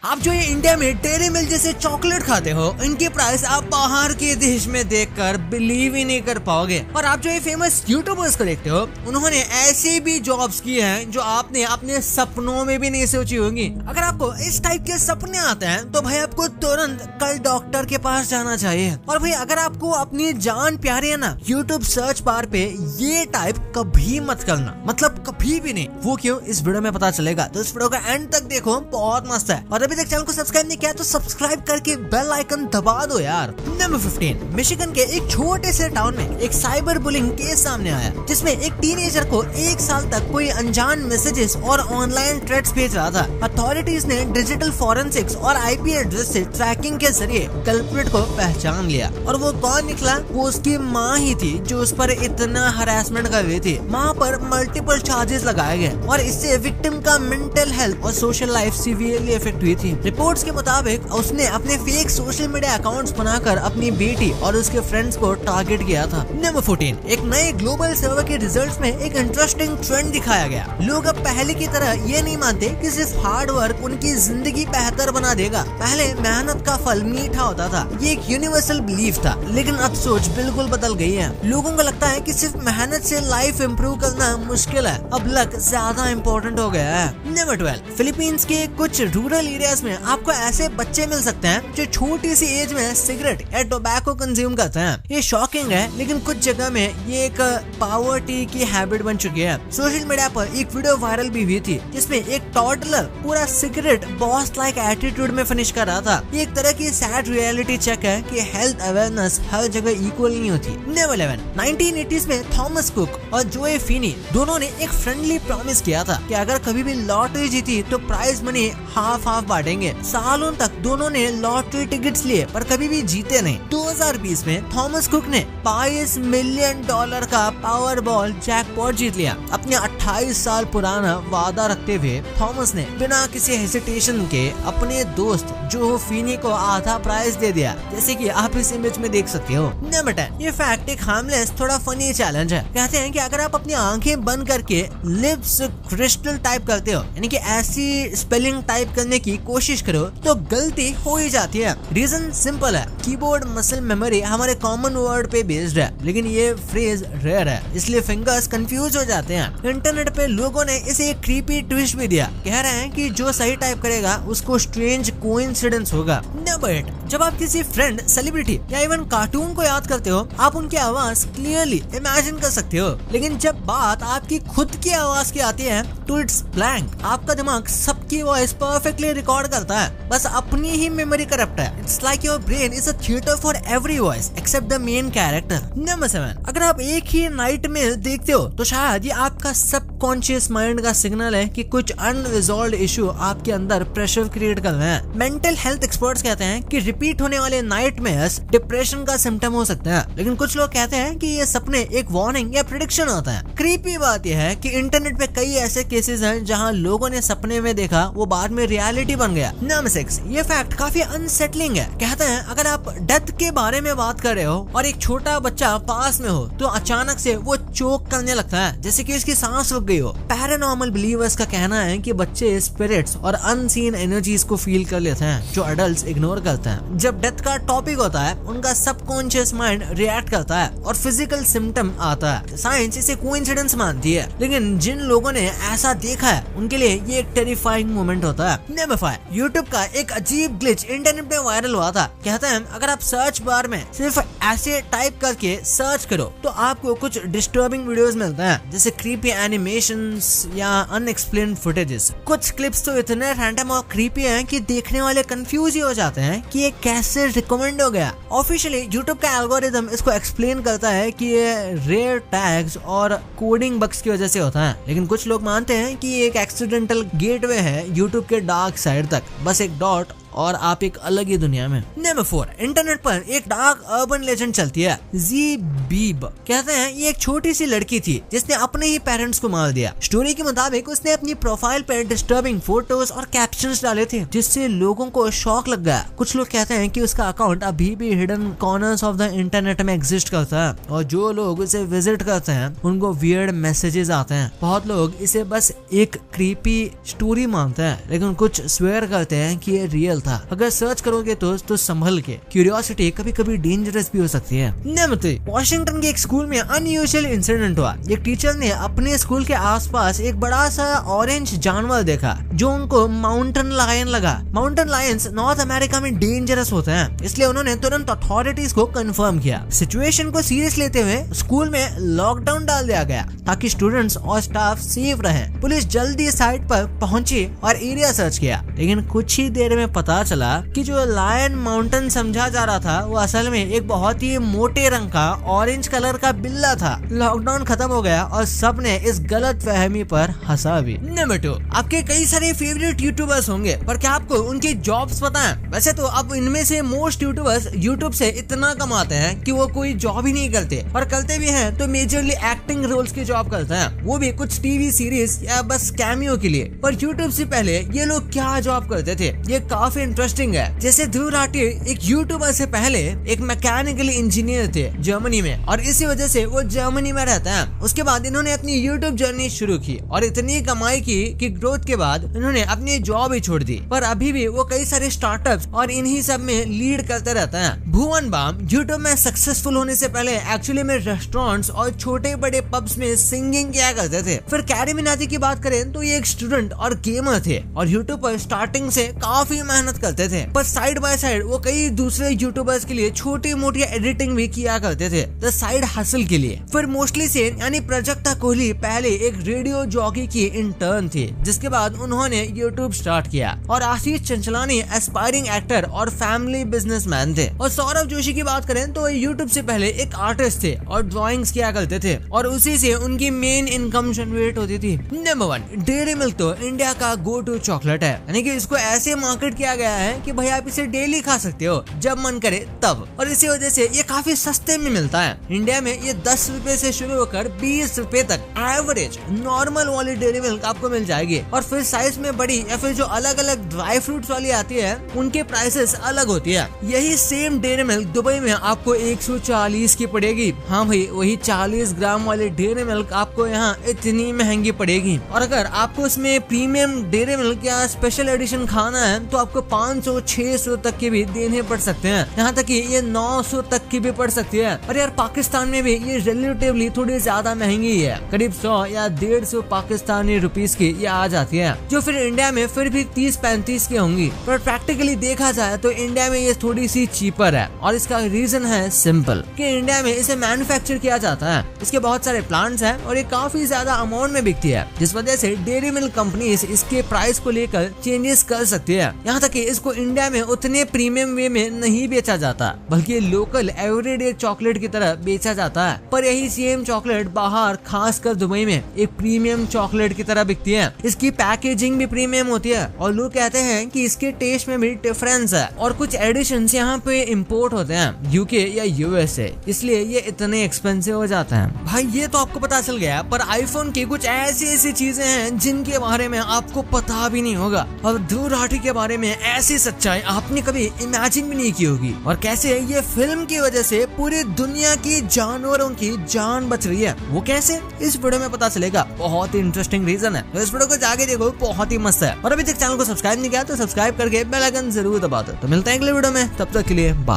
आप जो ये इंडिया में डेयरी मिल्क जैसे चॉकलेट खाते हो, इनकी प्राइस आप बाहर के देश में देखकर बिलीव ही नहीं कर पाओगे। और आप जो ये फेमस यूट्यूबर्स को देखते हो, उन्होंने ऐसी भी जॉब्स की हैं जो आपने अपने सपनों में भी नहीं सोची होंगी। अगर आपको इस टाइप के सपने आते हैं तो भाई आपको तुरंत कल डॉक्टर के पास जाना चाहिए। और भाई अगर आपको अपनी जान प्यारी है ना, यूट्यूब सर्च बार पे ये टाइप कभी मत करना, मतलब कभी भी नहीं। वो क्यों, इस वीडियो में पता चलेगा, तो इस वीडियो का एंड तक देखो, बहुत मस्त है। और अभी तक चैनल को सब्सक्राइब नहीं किया तो सब्सक्राइब करके बेल आइकन दबा दो यार। नंबर 15, मिशिगन के एक छोटे से टाउन में एक साइबर बुलिंग केस सामने आया, जिसमें एक टीनेजर को 1 साल तक कोई अनजान मैसेजेस और ऑनलाइन थ्रेट्स भेज रहा था। अथॉरिटीज ने डिजिटल फॉरेंसिक्स और आईपी एड्रेस से ट्रैकिंग के जरिए कल्प्रिट को पहचान लिया। और वो कौन निकला? वो उसकी माँ ही थी जो उस पर इतना हरासमेंट कर रही थी। माँ पर मल्टीपल चार्जेस लगाए गए और इससे विक्टिम का मेंटल हेल्थ और सोशल लाइफ सीवियरली इफेक्ट हुई थी। रिपोर्ट्स के मुताबिक उसने अपने फेक सोशल मीडिया अकाउंट्स बनाकर अपनी बेटी और उसके फ्रेंड्स को टारगेट किया था। नंबर 14, एक नए ग्लोबल सर्वे के रिजल्ट्स में एक इंटरेस्टिंग ट्रेंड दिखाया गया। लोग अब पहले की तरह ये नहीं मानते कि सिर्फ हार्ड वर्क उनकी जिंदगी बेहतर बना देगा। पहले मेहनत का फल मीठा होता था, ये एक यूनिवर्सल बिलीफ था, लेकिन अब सोच बिल्कुल बदल गई है। लोगों को लगता है कि सिर्फ मेहनत से लाइफ इम्प्रूव करना मुश्किल है, अब लक ज्यादा इम्पोर्टेंट हो गया है। नंबर 12, फिलीपींस के कुछ रूरल एरियाज में आपको ऐसे बच्चे मिल सकते हैं जो छोटी सी एज में सिगरेट या टोबैको कंज्यूम करते हैं। ये शॉकिंग है, लेकिन कुछ जगह में ये एक पॉवर्टी की हैबिट बन चुकी है। सोशल मीडिया पर एक वीडियो वायरल भी हुई थी जिसमें एक टॉडलर पूरा सिगरेट बॉस लाइक एटीट्यूड में फिनिश कर रहा था। ये एक तरह की सैड रियलिटी चेक है कि हेल्थ अवेयरनेस हर जगह इक्वल नहीं होती। नंबर 11, 1980s में थॉमस कुक और जोए फिनी दोनों ने एक फ्रेंडली प्रॉमिस किया था कि अगर कभी भी लॉटरी जीती तो प्राइज मनी हाफ हाफ बांटेंगे। सालों तक दोनों ने लॉटरी टिकट्स लिए पर कभी भी जीते नहीं। 2020 में थॉमस कुक ने $22 मिलियन का पावर बॉल जैकपॉट जीत लिया। अपने 28 साल पुराना वादा रखते हुए थॉमस ने बिना किसी हेसिटेशन के अपने दोस्त जो फिनी को आधा प्राइज दे दिया, जैसे कि आप इस इमेज में देख सकते हो। नंबर 10, ये फैक्ट एक हार्मलेस थोड़ा फनी चैलेंज है। कहते हैं कि अगर आप अपनी आंखें बंद करके लिप्स क्रिस्टल टाइप करते हो, यानी कि ऐसी स्पेलिंग टाइप करने की कोशिश करो, तो गलती हो ही जाती है। रीजन सिंपल है, कीबोर्ड मसल मेमोरी हमारे कॉमन वर्ड पे बेस्ड है, लेकिन ये फ्रेज रेयर है, इसलिए फिंगर्स कंफ्यूज हो जाते हैं। इंटरनेट पे लोगों ने इसे एक क्रीपी ट्विस्ट भी दिया, कह रहे हैं कि जो सही टाइप करेगा उसको स्ट्रेंज कोइंसिडेंस होगा। नंबर 8, जब आप किसी फ्रेंड, सेलिब्रिटी या इवन कार्टून को याद करते हो, आप उनकी आवाज क्लियरली इमेजिन कर सकते हो, लेकिन जब बात आपकी खुद की आवाज की आती है तो इट्स ब्लैंक। आपका दिमाग सबकी वॉइस परफेक्टली रिकॉर्ड करता है, बस अपनी ही मेमोरी करप्ट है। It's like your brain is a theatre for every voice except the main character. Number 7, अगर आप एक ही नाइट में देखते हो तो शायद ये आपका सबकॉन्शियस माइंड का सिग्नल है कि कुछ अनरिजॉल्व्ड इशू आपके अंदर प्रेशर क्रिएट कर रहे हैं। मेंटल हेल्थ एक्सपर्ट्स कहते हैं कि रिपीट होने वाले नाइटमेयर्स डिप्रेशन का सिम्टम हो सकते हैं, लेकिन कुछ लोग कहते हैं कि ये सपने एक वार्निंग या प्रेडिक्शन होता है। क्रीपी बात यह है कि इंटरनेट पे कई ऐसे केसेस हैं जहां लोगों ने सपने में देखा, वो बाद में रियलिटी बन गया। नंबर 6, ये फैक्ट काफी अनसेटलिंग है। कहते हैं अगर आप डेथ के बारे में बात कर रहे हो और एक छोटा बच्चा पास में हो तो अचानक से वो चोक करने लगता है, जैसे कि उसकी सांस रुक गई हो। पैरानॉर्मल बिलीवर्स का कहना है कि बच्चे स्पिरिट्स और अनसीन एनर्जीज को फील कर लेते हैं जो अडल्ट्स इग्नोर करते हैं। जब डेथ का टॉपिक होता है, उनका सबकॉन्शियस माइंड रिएक्ट करता है और फिजिकल सिम्टम आता है। साइंस इसे कोइंसिडेंस मानती है, लेकिन जिन लोगों ने ऐसा देखा है उनके लिए ये एक टेरिफाइंग मोमेंट होता है। नंबर 5, यूट्यूब का एक अजीब ग्लिच इंटरनेट में वायरल हुआ था। कहते हैं अगर आप सर्च बार में सिर्फ ऐसे टाइप करके सर्च करो तो आपको कुछ डिस्टर्बिंग वीडियोस मिलते हैं, जैसे क्रीपी एनिमेशंस या अनएक्सप्लेन्ड फुटेजेस। कुछ क्लिप्स तो इतने रैंडम और क्रीपी हैं कि देखने वाले कंफ्यूज ही हो जाते हैं कि ये कैसे रिकमेंड हो गया। ऑफिशियली यूट्यूब का एल्गोरिथम इसको एक्सप्लेन करता है कि ये रेयर टैग्स और कोडिंग बग्स की वजह से होता है, लेकिन कुछ लोग मानते हैं कि ये एक एक्सीडेंटल गेटवे है यूट्यूब के डार्क साइड तक, बस एक डॉट और आप एक अलग ही दुनिया में। नंबर 4, इंटरनेट पर एक डार्क अर्बन लेजेंड चलती है। जी बीब कहते हैं ये एक छोटी सी लड़की थी जिसने अपने ही पेरेंट्स को मार दिया। स्टोरी के मुताबिक उसने अपनी प्रोफाइल पर डिस्टर्बिंग फोटोज और कैप्शंस डाले थे जिससे लोगों को शॉक लग गया। कुछ लोग कहते हैं कि उसका अकाउंट अभी भी hidden corners of the internet में एग्जिस्ट करता है और जो लोग उसे विजिट करते हैं उनको वियर्ड मैसेजेस आते हैं। बहुत लोग इसे बस एक क्रीपी स्टोरी मानते हैं, लेकिन कुछ स्वेयर करते हैं कि ये रियल था। अगर सर्च करोगे तो संभल के, क्यूरियोसिटी कभी कभी डेंजरस भी हो सकती है। नंबर 3, वॉशिंगटन के एक स्कूल में अनयूजुअल इंसिडेंट हुआ। एक टीचर ने अपने स्कूल के आसपास एक बड़ा सा ऑरेंज जानवर देखा जो उनको माउंटेन लायन लगा। माउंटेन लायंस नॉर्थ अमेरिका में डेंजरस होते हैं, इसलिए उन्होंने तुरंत अथॉरिटीज को कंफर्म किया। सिचुएशन को सीरियस लेते हुए स्कूल में लॉकडाउन डाल दिया गया ताकि स्टूडेंट्स और स्टाफ सेफ रहें। पुलिस जल्दी साइट पर पहुंची और एरिया सर्च किया, लेकिन कुछ ही देर में पता चला कि जो लायन माउंटेन समझा जा रहा था वो असल में एक बहुत ही मोटे रंग का ऑरेंज कलर का बिल्ला था। लॉकडाउन खत्म हो गया और सबने इस गलत फहमी पर हंसा भी। नंबर 2, आपके कई सारे फेवरेट यूट्यूबर्स होंगे, पर क्या आपको उनकी जॉब्स पता है? वैसे तो अब इनमें से मोस्ट यूट्यूबर्स यूट्यूब से इतना कमाते हैं कि वो कोई जॉब ही नहीं करते, और करते भी हैं तो मेजरली एक्टिंग रोल्स की जॉब करते हैं, वो भी कुछ टीवी सीरीज या बस कैमियो के लिए। पर यूट्यूब से पहले ये लोग क्या जॉब करते थे ये काफी इंटरेस्टिंग है। जैसे ध्रुव राठी एक यूट्यूबर से पहले एक मैकेनिकल इंजीनियर थे जर्मनी में, और इसी वजह से वो जर्मनी में रहता है। उसके बाद इन्होंने अपनी यूट्यूब जर्नी शुरू की और इतनी कमाई की कि ग्रोथ के बाद इन्होंने अपनी जॉब ही छोड़ दी, पर अभी भी वो कई सारे स्टार्टअप्स और इन्हीं सब में लीड करते रहता है। भुवन बाम यूट्यूब में सक्सेसफुल होने से पहले एक्चुअली में रेस्टोरेंट्स और छोटे बड़े पब्स में सिंगिंग किया करते थे। फिर कैरी मिनाटी की बात करें तो ये एक स्टूडेंट और गेमर थे और यूट्यूब पर स्टार्टिंग से काफी मेहनत करते थे, पर साइड बाय साइड वो कई दूसरे यूट्यूबर्स के लिए छोटी मोटी एडिटिंग भी किया करते थे द साइड हसल के लिए। फिर मोस्टली से यानी प्राजक्ता कोहली पहले एक रेडियो जॉकी की इंटर्न थी, जिसके बाद उन्होंने यूट्यूब स्टार्ट किया। और आशीष चंचलानी एस्पायरिंग एक्टर और फैमिली बिजनेसमैन थे। और सौरभ जोशी की बात करें तो यूट्यूब से पहले एक आर्टिस्ट थे और ड्राइंग्स किया करते थे और उसी से उनकी मेन इनकम जनरेट होती थी। नंबर 1, डेयरी मिल्क तो इंडिया का गो टू चॉकलेट है, यानी कि इसको ऐसे मार्केट किया गया है कि भाई आप इसे डेली खा सकते हो जब मन करे तब, और इसी वजह से ये काफी सस्ते में मिलता है। इंडिया में ये 10 रुपए से शुरू होकर 20 रुपए तक एवरेज नॉर्मल वाली डेयरी मिल्क आपको मिल जाएगी। और फिर साइज में बड़ी या फिर जो अलग अलग ड्राई फ्रूट्स वाली आती है उनके प्राइसेस अलग होती है। यही सेम डेयरी मिल्क दुबई में आपको 140 की पड़ेगी। हाँ भाई, वही 40 ग्राम वाली डेयरी मिल्क आपको यहाँ इतनी महंगी पड़ेगी। और अगर आपको उसमें प्रीमियम डेयरी मिल्क या स्पेशल एडिशन खाना है तो आपको 500-600 तक के भी देने पड़ सकते हैं, यहाँ तक कि ये 900 तक की भी पड़ सकती है। और यार पाकिस्तान में भी ये रिलेटिवली थोड़ी ज्यादा महंगी है, करीब 100 या 150 पाकिस्तानी रुपीस की ये आ जाती है, जो फिर इंडिया में फिर भी 30-35 की होंगी। पर प्रैक्टिकली देखा जाए तो इंडिया में ये थोड़ी सी चीपर है, और इसका रीजन है सिंपल कि इंडिया में इसे मैन्युफैक्चर किया जाता है, इसके बहुत सारे प्लांट्स हैं और ये काफी ज्यादा अमाउंट में बिकती है, जिस वजह से डेयरी मिल्क कंपनीज इसके प्राइस को लेकर चेंजेस कर सकती है। यहाँ तक कि इसको इंडिया में उतने प्रीमियम वे में नहीं बेचा जाता, बल्कि लोकल एवरीडे चॉकलेट की तरह बेचा जाता है। पर यही सेम चॉकलेट बाहर खासकर दुबई में एक प्रीमियम चॉकलेट की तरह बिकती है। इसकी पैकेजिंग भी प्रीमियम होती है और लोग कहते हैं कि इसके टेस्ट में भी डिफरेंस है, और कुछ एडिशंस यहाँ पे इम्पोर्ट होते हैं यूके या यूएसए, इसलिए ये इतने एक्सपेंसिव हो जाते हैं। भाई ये तो आपको पता चल गया, पर आईफोन की कुछ ऐसी चीजें हैं जिनके बारे में आपको पता भी नहीं होगा, और ध्रुव राठी के बारे में ऐसी सच्चाई आपने कभी इमेजिन भी नहीं की होगी, और कैसे ये फिल्म की वजह से पूरी दुनिया की जानवरों की जान बच रही है, वो कैसे इस वीडियो में पता चलेगा। बहुत ही इंटरेस्टिंग रीजन है, तो इस वीडियो को जाके देखो, बहुत ही मस्त है। और अभी तक चैनल को सब्सक्राइब नहीं किया तो सब्सक्राइब करके बेल आइकन जरूर दबा दो। तो मिलते हैं अगले वीडियो में, तब तक के लिए बाय।